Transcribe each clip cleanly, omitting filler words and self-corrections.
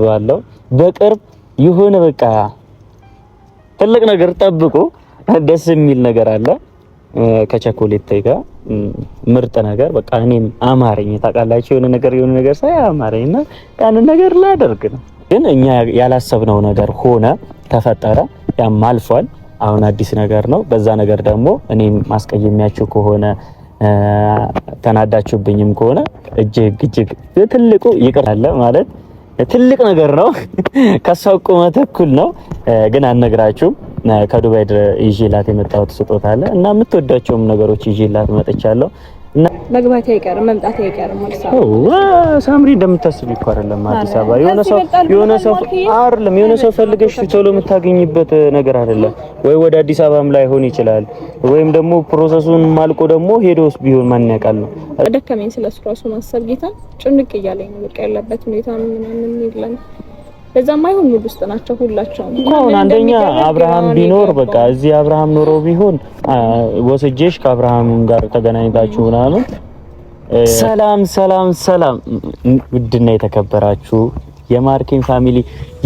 ባለው በቅርብ ይሁን በቃ ትልቅ ነገር ጠብቁ። ደስ የሚል ነገር አለ ከቸኮሌት ጋር ምርጥ ነገር በቃ እኔም አማረኝ። ታውቃላችሁ የሆነ ነገር ሳይ አማረኝና ያንን ነገር ላደርግ ነው። ግን እኛ ያላሰብነው ነገር ሆነ ተፈጠረ። ያም አልፏል። አሁን አዲስ ነገር ነው። በዛ ነገር ደግሞ እኔም ማስቀየሚያችሁ ከሆነ ተናዳችሁብኝም ከሆነ እጅግ ትልቁ ይቅር አለ ማለት ትልቅ ነገር ነው። ከሷው ቁመት እኩል ነው። ግን አልነግራችሁም። ከዱባይ ይዤላት የመጣሁት ስጦታ አለ እና የምትወዳቸውም ነገሮች ይዤላት መጥቻለሁ። እና መግባት አይቀርም መምጣት አይቀርም ማለት ነው። ሳምሪ እንደምታስብ እኮ አይደለም አዲስ አበባ የሆነ ሰው ፈልገሽ ቶሎ የምታገኝበት ነገር አይደለም። ወይ ወደ አዲስ አበባም ላይ ሆን ይችላል ወይም ደግሞ ፕሮሰሱን ማልቆ ደግሞ ሄዶስ ቢሆን ማን ያውቃል ነው። ደከመኝ ስለሱ ራሱ ማሰብ ጌታ ጭንቅ እያለኝ ነው። በቃ ያለበት ሁኔታ ምናምን ይላል። በዛም አይሆን ሙድ ውስጥ ናቸው ሁላቸውም። አሁን አንደኛ አብርሃም ቢኖር በቃ እዚህ አብርሃም ኖሮ ቢሆን ወስጄሽ ከአብርሃም ጋር ተገናኝታችሁ ምናምን። ሰላም ውድና የተከበራችሁ የማርኬን ፋሚሊ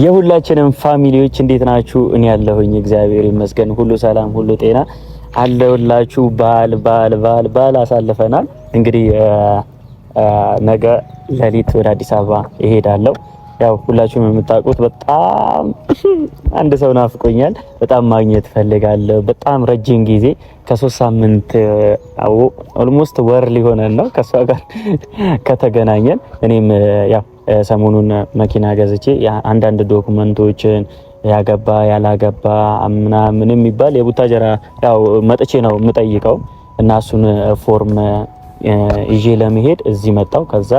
የሁላችንም ፋሚሊዎች እንዴት ናችሁ? እኔ ያለሁኝ እግዚአብሔር ይመስገን ሁሉ ሰላም ሁሉ ጤና አለሁላችሁ። ባል አሳልፈናል። እንግዲህ ነገ ሌሊት ወደ አዲስ አበባ እሄዳለሁ። ያው ሁላችሁም የምታውቁት በጣም አንድ ሰው ናፍቆኛል። በጣም ማግኘት ፈልጋለሁ። በጣም ረጅም ጊዜ ከ3 ሳምንት ኦልሞስት ወር ሊሆነን ነው ከሷ ጋር ከተገናኘን። እኔም ያው ሰሞኑን መኪና ገዝቼ አንዳንድ ዶክመንቶችን ያገባ ያላገባ ምናምን የሚባል የቡታጀራ ያው መጥቼ ነው የምጠይቀው እና እሱን ፎርም ይዤ ለመሄድ እዚህ መጣው። ከዛ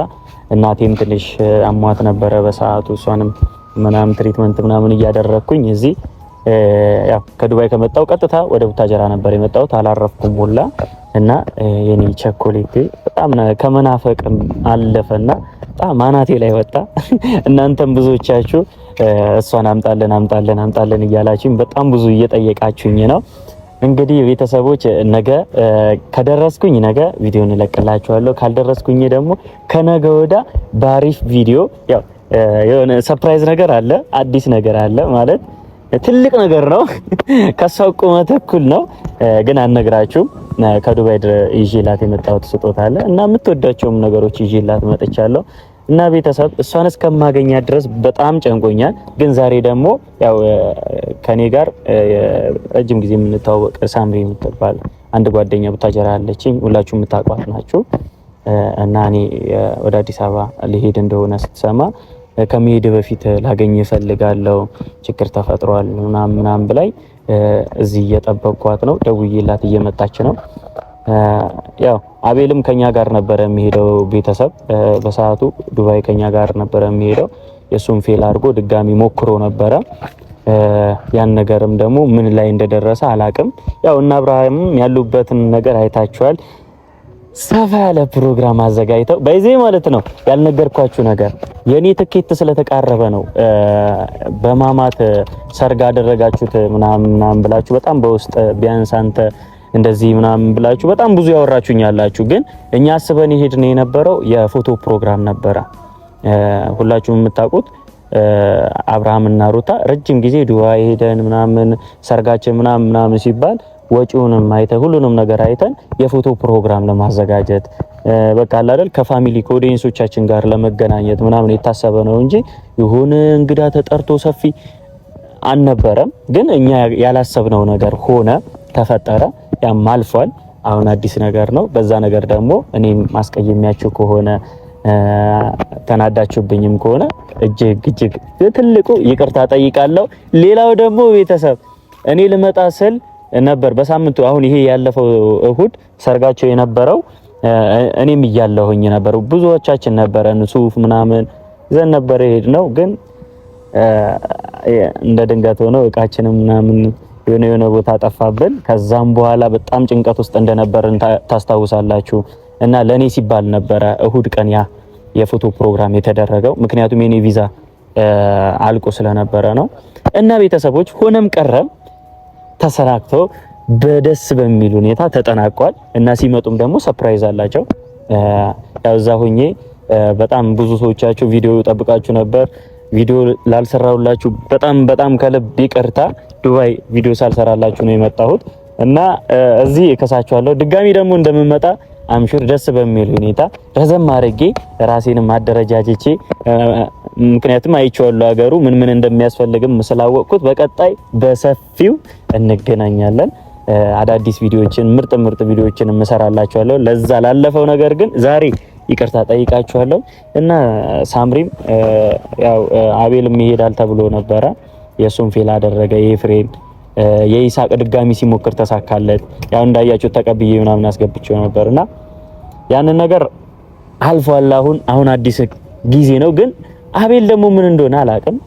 እናቴም ትንሽ አሟት ነበረ በሰዓቱ እሷንም ምናምን ትሪትመንት ምናምን እያደረኩኝ እዚህ ያው ከዱባይ ከመጣው ቀጥታ ወደ ቡታጀራ ነበር የመጣሁት። አላረፍኩም ሁላ እና የኔ ቸኮሌቴ በጣም ከመናፈቅም አለፈና በጣም አናቴ ላይ ወጣ። እናንተም ብዙዎቻችሁ እሷን አምጣለን እያላችሁኝ በጣም ብዙ እየጠየቃችሁኝ ነው። እንግዲህ ቤተሰቦች ነገ ከደረስኩኝ ነገ ቪዲዮን እለቅላችኋለሁ። ካልደረስኩኝ ደግሞ ከነገ ወዳ ባሪፍ ቪዲዮ ያው የሆነ ሰርፕራይዝ ነገር አለ፣ አዲስ ነገር አለ ማለት ትልቅ ነገር ነው። ከሷው ቁመት እኩል ነው። ግን አልነግራችሁም። ከዱባይ ይዤላት የመጣሁት ስጦታ አለ እና የምትወዳቸውም ነገሮች ይዤላት መጥቻለሁ። እና ቤተሰብ እሷን እስከማገኛት ድረስ በጣም ጨንቆኛል። ግን ዛሬ ደግሞ ያው ከኔ ጋር ረጅም ጊዜ የምንተዋወቅ ሳምሪ የምትባል አንድ ጓደኛ ቡታጀራ አለችኝ። ሁላችሁ የምታውቋት ናችሁ። እና እኔ ወደ አዲስ አበባ ልሄድ እንደሆነ ስትሰማ ከመሄድ በፊት ላገኝ እፈልጋለሁ፣ ችግር ተፈጥሯል ምናምን ብላኝ እዚህ እየጠበቅኳት ነው። ደውዬላት እየመጣች ነው። ያው አቤልም ከኛ ጋር ነበረ የሚሄደው። ቤተሰብ በሰዓቱ ዱባይ ከኛ ጋር ነበረ የሚሄደው። የሱን ፌል አድርጎ ድጋሚ ሞክሮ ነበረ። ያን ነገርም ደግሞ ምን ላይ እንደደረሰ አላቅም። ያው እና አብርሃም ያሉበትን ነገር አይታችኋል። ሰፋ ያለ ፕሮግራም አዘጋጅተው በዚህ ማለት ነው። ያልነገርኳችሁ ነገር የኔ ትኬት ስለተቃረበ ነው በማማት ሰርግ አደረጋችሁት ምናምን ብላችሁ በጣም በውስጥ ቢያንስ አንተ እንደዚህ ምናምን ብላችሁ በጣም ብዙ ያወራችሁኝ ያላችሁ። ግን እኛ አስበን ይሄድን የነበረው የፎቶ ፕሮግራም ነበረ። ሁላችሁም የምታውቁት አብርሃም እና ሩታ ረጅም ጊዜ ዱባይ ሄደን ምናምን ሰርጋችን ምናምን ሲባል ወጪውንም አይተን ሁሉንም ነገር አይተን የፎቶ ፕሮግራም ለማዘጋጀት በቃ አይደል ከፋሚሊ ከኦዲየንሶቻችን ጋር ለመገናኘት ምናምን የታሰበ ነው እንጂ የሆነ እንግዳ ተጠርቶ ሰፊ አልነበረም። ግን እኛ ያላሰብነው ነገር ሆነ ተፈጠረ። ያም አልፏል። አሁን አዲስ ነገር ነው። በዛ ነገር ደግሞ እኔም ማስቀየሚያችሁ ከሆነ ተናዳችሁብኝም ከሆነ እጅግ ትልቁ ይቅርታ ጠይቃለሁ። ሌላው ደግሞ ቤተሰብ እኔ ልመጣ ስል ነበር በሳምንቱ አሁን ይሄ ያለፈው እሁድ ሰርጋቸው የነበረው እኔም እያለሁኝ ነበር። ብዙዎቻችን ነበረን ሱፍ ምናምን ዘን ነበር የሄድነው። ግን እንደ ድንገት ሆኖ እቃችንም ምናምን የሆነ ቦታ ጠፋብን። ከዛም በኋላ በጣም ጭንቀት ውስጥ እንደነበርን ታስታውሳላችሁ። እና ለኔ ሲባል ነበረ እሁድ ቀን ያ የፎቶ ፕሮግራም የተደረገው። ምክንያቱም የኔ ቪዛ አልቆ ስለነበረ ነው። እና ቤተሰቦች ሆነም ቀረም ተሰናክቶ በደስ በሚል ሁኔታ ተጠናቋል። እና ሲመጡም ደግሞ ሰርፕራይዝ አላቸው። ያው እዛ ሆኜ በጣም ብዙ ሰዎቻችሁ ቪዲዮ ጠብቃችሁ ነበር። ቪዲዮ ላልሰራሁላችሁ በጣም ከልብ ይቅርታ። ዱባይ ቪዲዮ ሳልሰራላችሁ ነው የመጣሁት እና እዚህ እከሳችኋለሁ። ድጋሚ ደግሞ እንደምመጣ አምሹር ደስ በሚል ሁኔታ ረዘም አድርጌ ራሴንም አደረጃጅቼ ምክንያቱም አይቼዋለሁ ሀገሩ ምን እንደሚያስፈልግም ስላወቅኩት በቀጣይ በሰፊው እንገናኛለን። አዳዲስ ቪዲዮዎችን ምርጥ ቪዲዮዎችን እንሰራላችኋለሁ። ለዛ ላለፈው ነገር ግን ዛሬ ይቅርታ ጠይቃችኋለሁ እና ሳምሪም ያው አቤልም ይሄዳል ተብሎ ነበረ። የሱን ፌል አደረገ። የኤፍሬም የኢሳቅ ድጋሚ ሲሞክር ተሳካለት። ያው እንዳያችሁ ተቀብዬ ምናምን አስገብቼው ነበርና ያንን ነገር አልፏል። አሁን አዲስ ጊዜ ነው። ግን አቤል ደግሞ ምን እንደሆነ አላውቅም።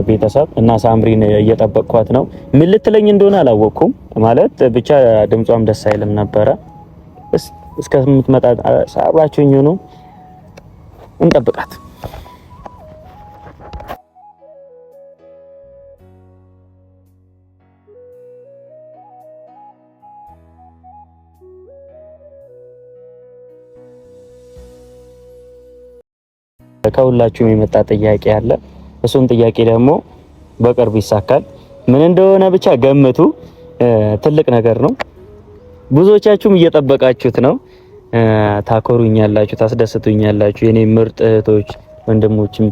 ቤተሰብ እና ሳምሪን እየጠበቅኳት ነው። ምን ልትለኝ እንደሆነ አላወቅኩም። ማለት ብቻ ድምጿም ደስ አይልም ነበረ። እስከምትመጣ አብራችሁኝ ነው እንጠብቃት። ከሁላችሁም የመጣ ጥያቄ አለ። እሱን ጥያቄ ደግሞ በቅርብ ይሳካል። ምን እንደሆነ ብቻ ገምቱ። ትልቅ ነገር ነው። ብዙዎቻችሁም እየጠበቃችሁት ነው። ታኮሩኛላችሁ፣ ታስደስቱኛላችሁ። የኔ ምርጥ እህቶች ወንድሞችም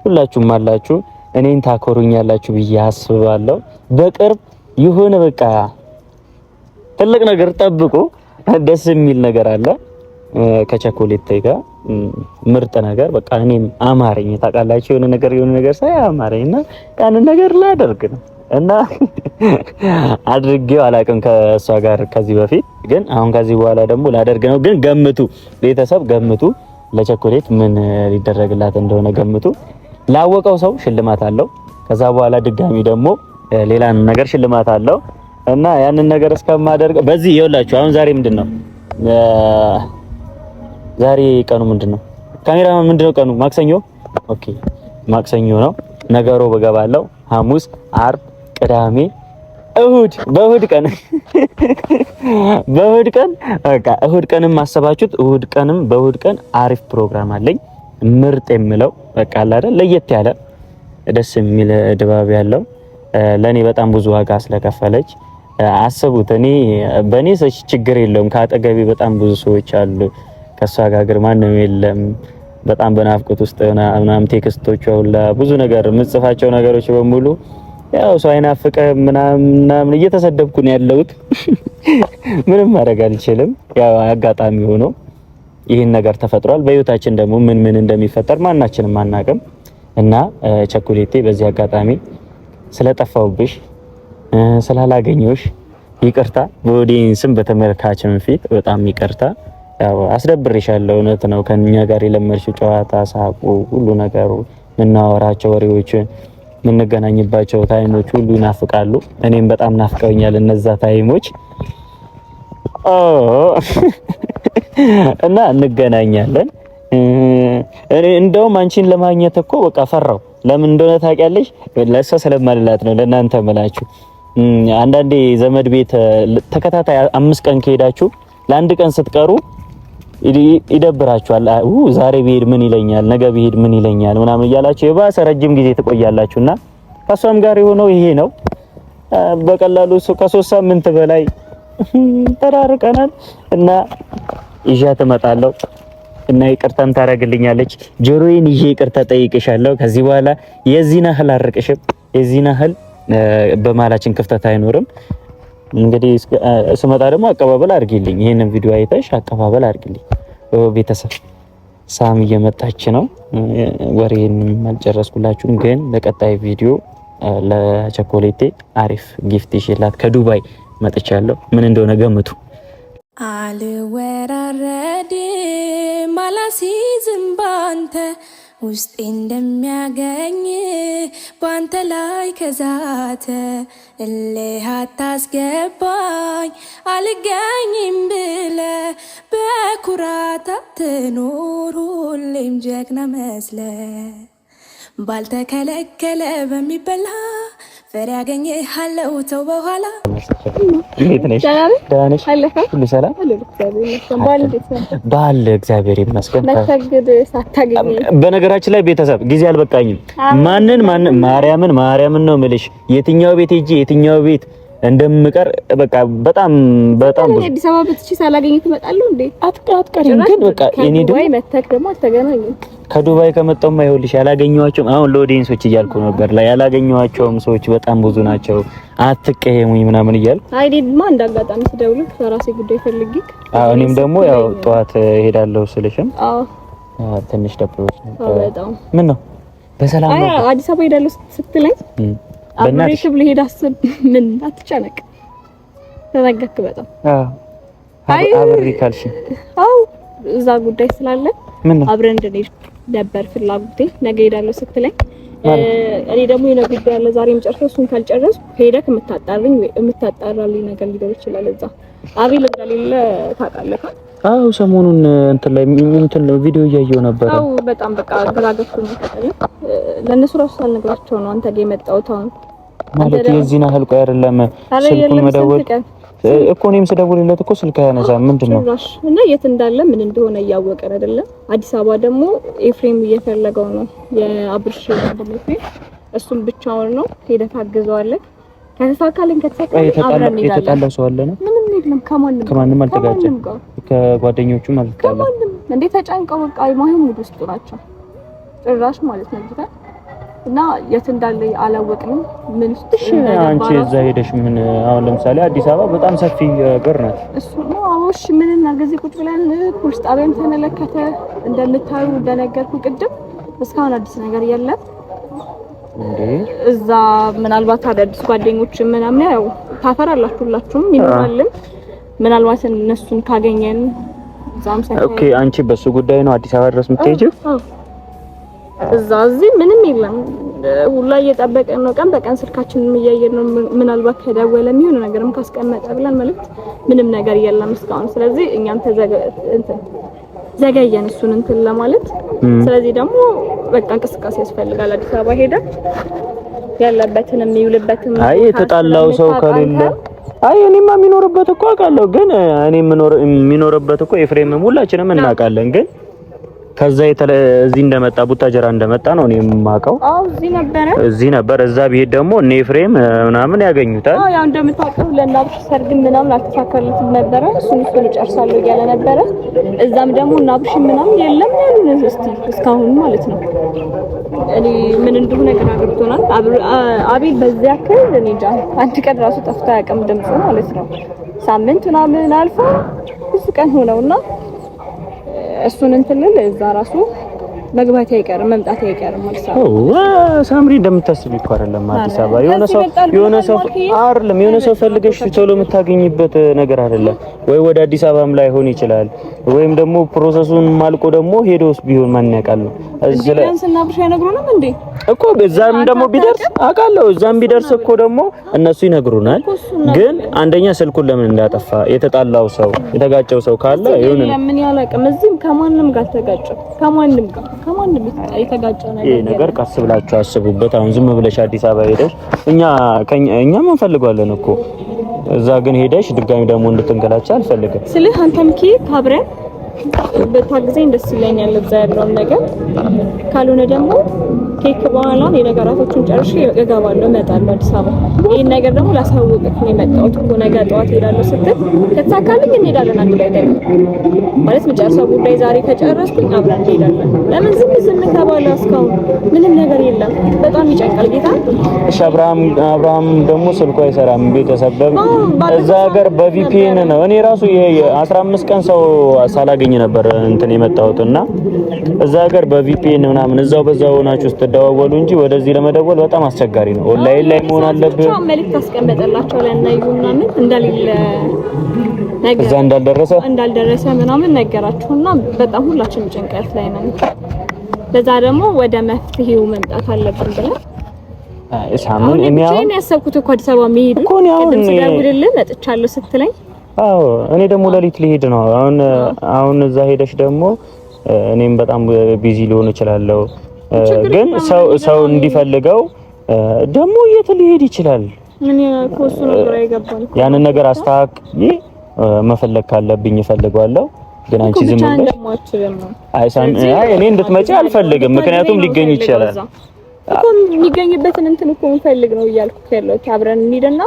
ሁላችሁም አላችሁ። እኔን ታኮሩኛላችሁ ብዬ አስባለሁ። በቅርብ የሆነ በቃ ትልቅ ነገር ጠብቁ። ደስ የሚል ነገር አለ ከቸኮሌት ጋር ምርጥ ነገር በቃ እኔም አማረኝ። ታውቃላችሁ የሆነ ነገር ሳይ አማረኝና ያንን ነገር ላደርግ ነው እና አድርጌው አላውቅም ከእሷ ጋር ከዚህ በፊት ግን አሁን ከዚህ በኋላ ደግሞ ላደርግ ነው። ግን ገምቱ ቤተሰብ ገምቱ፣ ለቸኮሌት ምን ሊደረግላት እንደሆነ ገምቱ። ላወቀው ሰው ሽልማት አለው። ከዛ በኋላ ድጋሚ ደግሞ ሌላ ነገር ሽልማት አለው እና ያንን ነገር እስከማደርግ በዚህ ይኸውላችሁ። አሁን ዛሬ ምንድነው? ዛሬ ቀኑ ምንድነው? ካሜራማን ምንድነው ቀኑ? ማክሰኞ። ኦኬ ማክሰኞ ነው። ነገሮ በገባለው ሐሙስ፣ አርብ፣ ቅዳሜ፣ እሁድ። በእሁድ ቀን በቃ እሁድ ቀንም አሰባችሁት። በእሁድ ቀን አሪፍ ፕሮግራም አለኝ። ምርጥ የምለው በቃ አለ አይደል ለየት ያለ ደስ የሚል ድባብ ያለው ለኔ በጣም ብዙ ዋጋ ስለከፈለች አስቡት። በኔ ችግር የለውም። ከአጠገቤ በጣም ብዙ ሰዎች አሉ። ከሷ ጋር ማንም የለም። በጣም በናፍቆት ውስጥ ምናምን ቴክስቶቿ ሁላ ብዙ ነገር የምጽፋቸው ነገሮች በሙሉ ያው ሰው አይናፍቅም ምናምን እየተሰደብኩ ነው ያለሁት። ምንም ማድረግ አልችልም። ያው አጋጣሚ ሆኖ ይህን ነገር ተፈጥሯል። በህይወታችን ደግሞ ምን እንደሚፈጠር ማናችንም አናውቅም እና ቸኮሌቴ በዚህ አጋጣሚ ስለጠፋውብሽ ስላላገኘሁሽ ይቅርታ። በኦዲየንስም በተመልካችም ፊት በጣም ይቅርታ። ያው አስደብሬሻለሁ። እውነት ነው። ከኛ ጋር የለመድሽው ጨዋታ፣ ሳቁ፣ ሁሉ ነገሩ የምናወራቸው ወሬዎች፣ የምንገናኝባቸው ታይሞች ሁሉ ይናፍቃሉ። እኔም በጣም ናፍቀውኛል እነዛ ታይሞች እና እንገናኛለን። እኔ እንደውም አንቺን ለማግኘት እኮ በቃ ፈራው። ለምን እንደሆነ ታውቂያለሽ? ለእሷ ስለማልላት ነው። ለእናንተ መላችሁ አንዳንዴ ዘመድ ቤት ተከታታይ 5 ቀን ከሄዳችሁ ለአንድ ቀን ስትቀሩ ይደብራችኋል። ዛሬ ብሄድ ምን ይለኛል፣ ነገ ብሄድ ምን ይለኛል ምናምን እያላችሁ የባሰ ረጅም ጊዜ ትቆያላችሁና ከሷም ጋር የሆነው ይሄ ነው። በቀላሉ ከ3 ሳምንት በላይ ተራርቀናል እና ይዣት እመጣለሁ እና ይቅርታም ታደርግልኛለች። ጆሮዬን ይዤ ይቅርታ ጠይቅሻለሁ። ከዚህ በኋላ የዚህን ያህል አርቅሽም፣ የዚህን ያህል በማላችን ክፍተት አይኖርም። እንግዲህ ስመጣ ደግሞ አቀባበል አድርጊልኝ። ይሄንን ቪዲዮ አይተሽ አቀባበል አድርጊልኝ። ቤተሰብ ሳም እየመጣች ነው። ወሬን አልጨረስኩላችሁም፣ ግን ለቀጣይ ቪዲዮ ለቸኮሌቴ አሪፍ ጊፍት ይዤላት ከዱባይ መጥቻለሁ። ምን እንደሆነ ገምቱ። አልወራረድም አላሲዝም ባንተ ውስጤ እንደሚያገኝ ባንተ ላይ ከዛተ እልህ አታስገባኝ አልገኝም ብለ በኩራት አትኖር ሁሌም ጀግና መስለ ባልተከለከለ በሚበላ ፍሬ ያገኘሃለው ተው በኋላ እንዴት ነሽ? ደህና ነሽ? ሁሉ ሰላም ባል እግዚአብሔር ይመስገን። በነገራችን ላይ ቤተሰብ ጊዜ አልበቃኝም። ማንን ማርያምን ነው የምልሽ የትኛው ቤት ሂጂ የትኛው ቤት እንደምቀር በቃ በጣም ብዙ አዲስ አበባ ብትቺ ሳላገኝ ትመጣለሁ እንዴ? አትቀሪም ግን በቃ እኔ ወይ መተክ ደግሞ አልተገናኘንም። ከዱባይ ከመጣሁማ ይኸውልሽ ያላገኘኋቸውም አሁን ለኦዲየንሶች እያልኩ ነበር ላይ ያላገኘኋቸውም ሰዎች በጣም ብዙ ናቸው። አትቀየሙኝ ምናምን እያልኩ አይዲማ እንዳጋጣሚ ስደውል ከራሴ ጉዳይ ፈልጊ እኔም ደግሞ ያው ጠዋት ሄዳለሁ ስልሽም ትንሽ ደብሮች ነበር። በጣም ምን ነው በሰላም ነው አዲስ አበባ ሄዳለሁ ስትለኝ በእናትሽ ልሄድ አስብ ምን አትጨነቅ ተረጋግክ በጣም አብሬ ካልሽ እዛ ጉዳይ ስላለ አብረን እንድንሄድ ነበር ፍላጎቴ። ነገ ሄዳለሁ ስትለኝ እኔ ደግሞ የሆነ ጉዳይ አለ ዛሬ የምጨርሰው እሱን ካልጨረስኩ ሄደክ የምታጣራልኝ ነገር ሊኖር ይችላል። እዛ አቤል እንደሌለ ታውቃለህ? ሰሞኑን እንትን ላይ ቪዲዮ እያየሁ ነበር። በጣም በቃ ግራ ገብቶኝ ተቀበለ። ለነሱ ራሱ ሳልነግራቸው ነው አንተ ጋር የመጣሁት። አሁን ማለት የዚህን ያህል ቆይ አይደለም ስልኩን መደወል እኮ እኔም ስደውልለት እኮ ስልክ አያነሳም። ምንድነው እና የት እንዳለ ምን እንደሆነ እያወቀን አይደለም። አዲስ አበባ ደግሞ ኤፍሬም እየፈለገው ነው የአብርሽ ደግሞ እሱም ብቻውን ነው። ሄደህ ታግዘዋለህ። ከተሳካልን አብረን እንሄዳለን። የተጣላው ሰው አለ ነው? ምንም የለም። ከማንም አልተጋጨም። ከጓደኞቹም አልተጣላም። ከማንም እንዴ ተጨንቀው በቃ የማይሆን ሙድ ውስጥ ናቸው ጭራሽ ማለት ነው ጌታ። እና የት እንዳለ አላወቅንም። ምን አንቺ እዛ ሄደሽ ምን አሁን ለምሳሌ አዲስ አበባ በጣም ሰፊ ሀገር ናት። እሱ ነው አውሽ ምን እናገዚ ቁጭ ብለን ፖሊስ ጣቢያን ተመለከተ እንደምታዩ እንደነገርኩ ቅድም እስካሁን አዲስ ነገር የለም። እንዴ እዛ ምናልባት አዳዲስ ጓደኞች ምናምን ያው ታፈራላችሁ ሁላችሁም ይኖራልን ምናልባት እነሱን ካገኘን ዛም ሰፈር ኦኬ። አንቺ በሱ ጉዳይ ነው አዲስ አበባ ድረስ የምትሄጂው? እዚህ ምንም የለም። ሁላ እየጠበቀን ነው። ቀን በቀን ስልካችንን እያየን ነው። ምናልባት ከደወለ የሚሆን ነገርም ካስቀመጠ ብለን ማለት ምንም ነገር የለም እስካሁን። ስለዚህ እኛም ዘገየን እሱን እንትን ለማለት። ስለዚህ ደግሞ በቃ እንቅስቃሴ ያስፈልጋል። አዲስ አበባ ሄደ ያለበትን የሚውልበትን የተጣላው ሰው ከሌለ እኔማ የሚኖርበት እኮ አውቃለሁ። ግን እኔ የሚኖርበት እኮ ኤፍሬም ሁላችንም እናውቃለን። ግን ከዛ እዚህ እንደመጣ ቡታጀራ እንደመጣ ነው እኔ የማውቀው። እዚህ ነበር። እዛ ቢሄድ ደግሞ እነ ኤፍሬም ምናምን ያገኙታል። ያው እንደምታውቀው ለናብሽ ሰርግ ምናምን አልተሳካለትም ነበረ። እሱን እጨርሳለሁ እያለ ነበረ። እዛም ደግሞ ናብሽ ምናምን የለም ያሉን እስካሁን ማለት ነው። እኔ ምን እንደሆነ ግራ ገብቶናል። አቤል በዚያ ያክል እኔ እንጃ አንድ ቀን ራሱ ጠፍቶ አያውቅም ድምፁ ማለት ነው። ሳምንት ምናምን አልፎ ብዙ ቀን ሆነውና እሱን እንትልል እዛ ራሱ መግባት አይቀርም መምጣት አይቀርም ማለት ነው። ሳምሪ እንደምታስቢ እኮ አይደለም አዲስ አበባ የሆነ ሰው ፈልገሽ ቶሎ የምታገኝበት ነገር አይደለም። ወይ ወደ አዲስ አበባም ላይ ሆን ይችላል ወይም ደግሞ ፕሮሰሱን ማልቆ ደግሞ ሄዶስ ቢሆን ማን ያውቃል ነው እዚህ ላይ ስናብሽ አይነግሩንም እንዴ እኮ እዛም ደግሞ ቢደርስ አውቃለሁ። እዛም ቢደርስ እኮ ደግሞ እነሱ ይነግሩናል። ግን አንደኛ ስልኩን ለምን እንዳጠፋ የተጣላው ሰው የተጋጨው ሰው ካለ ይሁን ለምን ያላቀም እዚህም ከማንም ጋር ተጋጨው ከማንም የተጋጨ ነገር ቀስ ብላችሁ አስቡበት። አሁን ዝም ብለሽ አዲስ አበባ ሄደሽ እኛ ምን ፈልጋለን እኮ እዛ ግን ሄደሽ ድጋሚ ደግሞ እንድትንገላቻ አልፈልግም። ስለዚህ አንተም ካብረን በታግዘኝ ደስ ይለኛል እዛ ያለውን ነገር። ካልሆነ ደግሞ ኬክ በኋላ የነገራቶችን ጨርሼ እገባለሁ እመጣለሁ አዲስ አበባ። ይሄን ነገር ደግሞ ላሳውቅህ ነው የመጣሁት እኮ ነገ ጠዋት ሄዳለሁ ስትል ከተሳካልኝ እንሄዳለን አንድ ላይ ደግሞ ማለት መጨረሻው ጉዳይ ዛሬ ከጨረስኩኝ አብረን እንሄዳለን። ለምን ዝም ተባለ? እስካሁን ምንም ነገር የለም። በጣም ይጨንቃል ጌታ። እሺ አብርሃም ደግሞ ስልኩ አይሰራም። ቤተሰብ እዛ ሀገር በቪፒኤን ነው። እኔ ራሱ የ15 ቀን ሰው ሳላገኝ ነበር እንትን የመጣሁትና እዛ ሀገር በቪፒኤን ምናምን እዛው በዛው ሆናችሁ ስትደዋወሉ እንጂ ወደዚህ ለመደወል በጣም አስቸጋሪ ነው። ኦንላይን ላይ መሆን አለብህ። መልእክት አስቀመጠላቸው ለናዩና ምን እንደሌለ ነገር እዛ እንዳልደረሰ ምናምን ነገራችሁና በጣም ሁላችንም ጭንቀት ላይ ነን። ለዛ ደግሞ ወደ መፍትሄው መምጣት አለብን ብለን ሳሙን እኔ ያሰብኩት እኮ አዲስ አበባ መሄድ እኮ ነው። አሁን ደውልልህ መጥቻለሁ ስትለኝ እኔ ደግሞ ለሊት ልሄድ ነው። አሁን እዛ ሄደሽ ደግሞ እኔም በጣም ቢዚ ሊሆን እችላለሁ። ግን ሰው እንዲፈልገው ደግሞ የት ሊሄድ ይችላል? ምን ኮሱ ነገር አይገባም። ያንን ነገር አስተካክዬ መፈለግ ካለብኝ እፈልጋለሁ። ግን አንቺ ዝም ብለሽ እኔ እንድትመጪ አልፈልግም። ምክንያቱም ሊገኝ ይችላል እኮ የሚገኝበትን እንትን እኮ እንፈልግ ነው እያልኩ ያለሁት። አብረን እንሂድና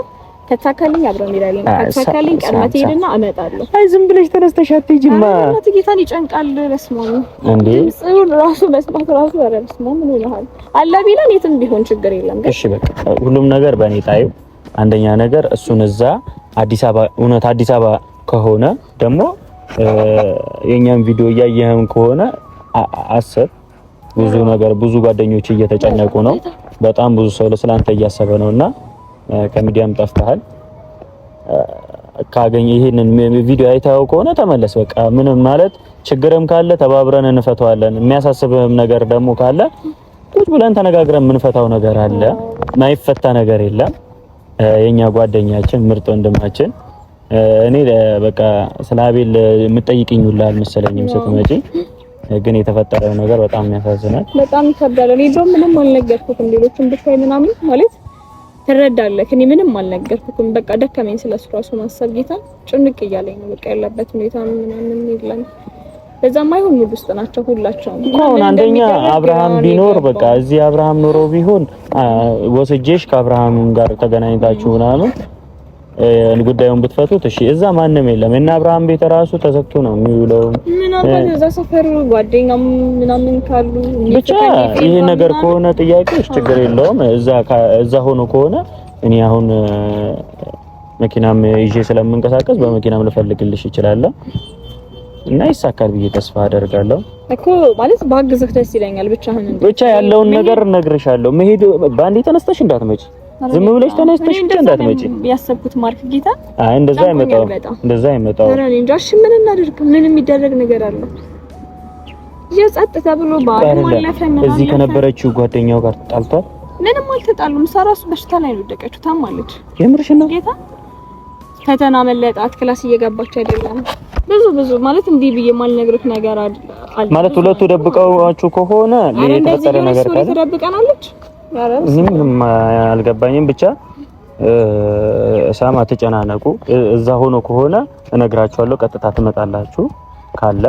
ከተሳካልኝ አብረን እንሄዳለን። ከተሳካልኝ ቀድመህ ትሄድና እመጣለሁ። አይ ዝም ብለሽ ተነስተሽ አትሄጂማ። እናት ጌታን ይጨንቃል። በስማሙ እንዴ ጽሁን ራሱ በስማት ራሱ ወረ በስማሙ ምን ይሆናል አለ ቢለን የትም ቢሆን ችግር የለም። እሺ በቃ ሁሉም ነገር በእኔ ጣዩ። አንደኛ ነገር እሱን እዛ አዲስ አበባ እውነት አዲስ አበባ ከሆነ ደግሞ የኛን ቪዲዮ እያየህም ከሆነ አሰብ ብዙ ነገር ብዙ ጓደኞች እየተጨነቁ ነው። በጣም ብዙ ሰው ለስላንተ እያሰበ ነውና ከሚዲያም ጠፍተሃል። ካገኘ ይሄንን ቪዲዮ አይተኸው ከሆነ ተመለስ። በቃ ምንም ማለት ችግርም ካለ ተባብረን እንፈታዋለን። የሚያሳስብህም ነገር ደግሞ ካለ ቁጭ ብለን ተነጋግረን የምንፈታው ነገር አለ። ማይፈታ ነገር የለም። የኛ ጓደኛችን ምርጥ ወንድማችን እኔ በቃ ስለ አቤል የምጠይቅኝ ሁላ አልመሰለኝም ስትመጪ። ግን የተፈጠረው ነገር በጣም ያሳዝናል። በጣም ይከብዳል። እኔ ደግሞ ምንም አልነገርኩትም። ሌሎችን ብታይ ምናምን ማለት ትረዳለህ። እኔ ምንም አልነገርኩትም። በቃ ደከመኝ ስለሱ ራሱ ማሰብ ጌታ ጭንቅ እያለኝ ነው። በቃ ያለበት ሁኔታ ምናምን የለም። በዛም አይሆን ሙድ ውስጥ ናቸው ሁላቸውም። አሁን አንደኛ አብርሃም ቢኖር በቃ እዚህ አብርሃም ኖሮ ቢሆን ወስጄሽ ከአብርሃም ጋር ተገናኝታችሁ ምናምን ጉዳዩን ብትፈቱት እሺ። እዛ ማንም የለም እና አብርሃም ቤት ራሱ ተዘግቶ ነው የሚውለው። ምን አባል እዛ ሰፈር ጓደኛም ምናምን ካሉ ብቻ ይሄ ነገር ከሆነ ጥያቄሽ ችግር የለውም። እዛ ሆኖ ከሆነ እኔ አሁን መኪናም ይዤ ስለምንቀሳቀስ በመኪናም ልፈልግልሽ ይችላል እና ይሳካል ብዬ ተስፋ አደርጋለሁ እኮ ማለት ባግዝህ ደስ ይለኛል። ብቻ ያለውን ነገር እነግርሻለሁ። መሄድ ባንዴ ተነስተሽ እንዳትመጪ፣ ዝም ብለሽ ተነስተሽ እንዳትመጪ ያሰብኩት ማርክ ጌታ። አይ እንደዛ አይመጣው። ኧረ እኔ እንጃ። እሺ ምን እናድርግ? ምን የሚደረግ ነገር አለ? የጸጥ ተብሎ ባል ማለፈ ነው። እዚህ ከነበረችው ጓደኛው ጋር ተጣልቷል። ምንም አልተጣሉም። ሰራሱ በሽታ ላይ ነው ወደቀችው። ታማለች። የምርሽ ነው ጌታ? ፈተና መለጣት፣ ክላስ እየገባች አይደለም። ብዙ ማለት እንዲህ ብዬ ማልነግርህ ነገር አለ ማለት ሁለቱ ደብቀዋችሁ ከሆነ ለተፈጠረ ነገር ካለ ተደብቀናለች። ምንም አልገባኝም። ብቻ ሳማ ተጨናነቁ። እዛ ሆኖ ከሆነ እነግራችኋለሁ። ቀጥታ ትመጣላችሁ ካለ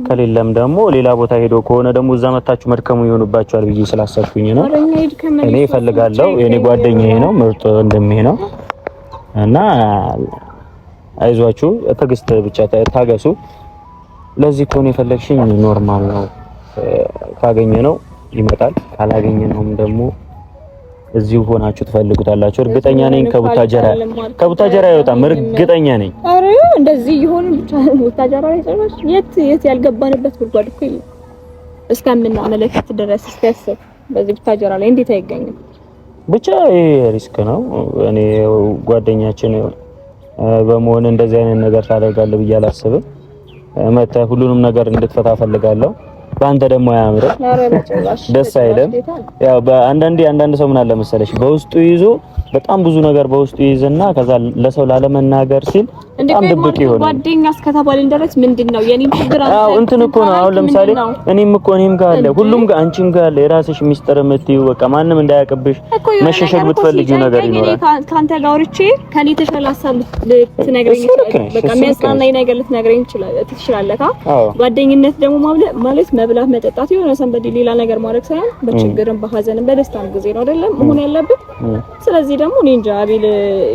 ከሌለም ደግሞ ሌላ ቦታ ሄዶ ከሆነ ደግሞ እዛ መታችሁ መድከሙ ይሆንባችኋል ብዬ ስላሰብኩኝ ነው። እኔ እፈልጋለሁ። የኔ ጓደኛዬ ነው፣ ምርጥ እንደምሄ ነው እና አይዟችሁ፣ ትዕግስት ብቻ ታገሱ። ለዚህ ከሆነ የፈለግሽኝ ኖርማል ነው። ካገኘ ነው ይመጣል፣ ካላገኘ ነውም ደግሞ እዚሁ ሆናችሁ ትፈልጉታላችሁ። እርግጠኛ ነኝ ከቡታጀራ አይወጣም። እርግጠኛ ነኝ። አረ እንደዚህ ይሆን ብቻ ቡታጀራ ላይ ሰራሽ የት ያልገባንበት ጉድጓድ እኮ የለም። እስከምናመለክት ድረስ እስከሰብ በዚህ ቡታጀራ ላይ እንዴት አይገኝም? ብቻ ይሄ ሪስክ ነው። እኔ ጓደኛችን በመሆን እንደዚህ አይነት ነገር ታደርጋለህ ብዬ አላስብም። መተህ ሁሉንም ነገር እንድትፈታ ፈልጋለሁ። በአንተ ደግሞ አያምርም፣ ደስ አይልም። ያው አንዳንድ ሰው ምን አለ መሰለሽ በውስጡ ይዞ በጣም ብዙ ነገር በውስጡ ይዝና ከዛ ለሰው ላለመናገር ሲል በጣም ድብቅ ይሆናል። ጓደኛ እስከተባልን ድረስ ምንድነው የኔም ችግር አለ። አዎ እንትን እኮ ነው። አሁን ለምሳሌ እኔም ጋር አለ፣ ሁሉም ጋር አንቺም ጋር አለ። የራስሽ ሚስጥር የምትይው በቃ ማንም እንዳያቀብሽ መሸሸግ የምትፈልጊው ነገር ይኖራል። ካንተ ጋር ወርቼ ከኔ ተሻለ ሀሳብ ልትነግረኝ ይችላል። በቃ የሚያጽናናኝ ነገር ልትነግረኝ ትችላለህ። ጓደኝነት ደግሞ ማለት መብላት መጠጣት የሆነ ሰንበዲ ሌላ ነገር ማድረግ ሳይሆን በችግርም በሐዘንም በደስታም ጊዜ ነው አይደለም መሆን ያለበት። ስለዚህ ደግሞ እኔ እንጃ አቤል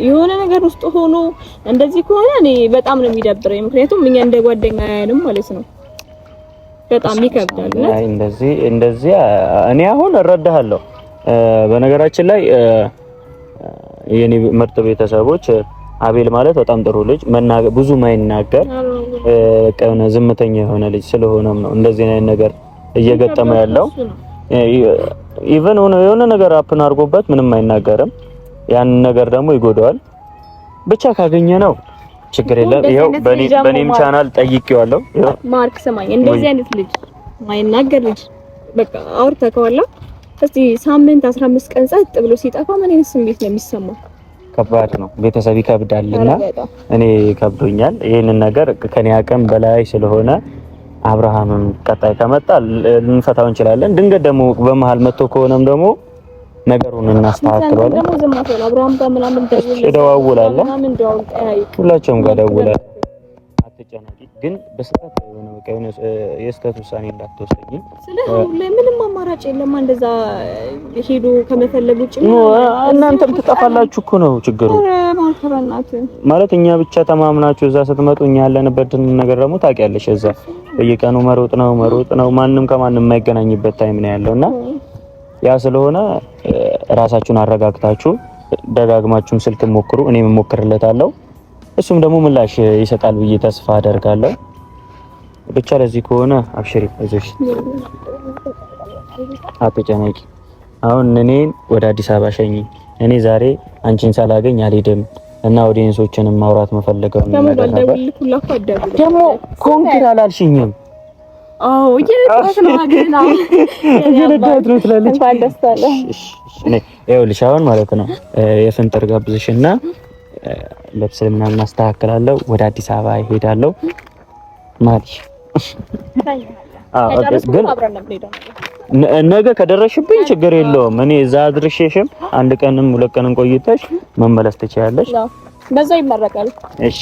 የሆነ ነገር ውስጥ ሆኖ እንደዚህ ከሆነ እኔ በጣም ነው የሚደብረኝ። ምክንያቱም እኛ እንደ ጓደኛ ያንም ማለት ነው በጣም ይከብዳል። አይ እንደዚህ እኔ አሁን እረዳሃለሁ። በነገራችን ላይ የኔ ምርጥ ቤተሰቦች አቤል ማለት በጣም ጥሩ ልጅ፣ ብዙ ማይናገር ቀነ ዝምተኛ የሆነ ልጅ ስለሆነም ነው እንደዚህ አይነት ነገር እየገጠመ ያለው። ኢቭን የሆነ ነገር አፕን አድርጎበት ምንም አይናገርም። ያን ነገር ደግሞ ይጎዳዋል። ብቻ ካገኘ ነው ችግር የለም። ይሄው በኔም ቻናል ጠይቄዋለሁ። ማርክ ሰማኝ፣ እንደዚህ አይነት ልጅ ማይናገር ልጅ በቃ አውርተከዋላ። እስቲ ሳምንት 15 ቀን ጸጥ ብሎ ሲጠፋ ምን አይነት ስሜት ነው የሚሰማው? ከባድ ነው። ቤተሰብ ይከብዳልና እኔ ከብዶኛል። ይሄንን ነገር ከኔ አቅም በላይ ስለሆነ አብርሃምም ቀጣይ ከመጣ ልንፈታው እንችላለን። ድንገት ደግሞ በመሃል መጥቶ ከሆነም ደግሞ ነገሩን እናስተካክለዋለን። ደግሞ ዝም አትበል። አብርሃም ጋር ምናምን እደዋውላለሁ። ምናምን ደውል ሁላቸውም ጋር ደውላለሁ። አትጨናቂ። ግን በስህተት የሆነ በቃ የሆነ የስህተት ውሳኔ እንዳትወስኝ። ስለዚህ ምንም አማራጭ የለም እንደዛ ሄዶ ከመፈለግ ውጭ እናንተም ትጠፋላችሁ እኮ ነው ችግሩ። ማለት እኛ ብቻ ተማምናችሁ እዛ ስትመጡ እኛ ያለንበትን ነገር ደግሞ ታውቂያለሽ። እዛ በየቀኑ መሮጥ ነው ማንም ከማንም የማይገናኝበት ታይም ነው ያለውና ያ ስለሆነ ራሳችሁን አረጋግታችሁ ደጋግማችሁም ስልክ ሞክሩ። እኔም እሞክርለታለሁ። እሱም ደግሞ ምላሽ ይሰጣል ብዬ ተስፋ አደርጋለሁ። ብቻ ለዚህ ከሆነ አብሽሪ፣ አይዞሽ፣ አትጨነቂ። አሁን እኔን ወደ አዲስ አበባ ሸኝ። እኔ ዛሬ አንቺን ሳላገኝ አልሄድም እና ኦዲየንሶችንም ማውራት መፈለገው ነው ነገር ነበር። ደግሞ ኮንግራ አላልሽኝም? አዎ እየነዳት ነው አገና እየነዳት ነው ትላለች። እንኳን ደስ አለ። እኔ ይኸውልሽ አሁን ማለት ነው የፍንጥር ጋብዝሽና ልብስ ምናምን አስተካክላለሁ። ወደ አዲስ አበባ እሄዳለሁ ማለት ግን ነገ ከደረሽብኝ ችግር የለውም። እኔ እዛ አድርሼሽም አንድ ቀንም ሁለት ቀንም ቆይተሽ መመለስ ትችያለሽ። በዛ ይመረቃል። እሺ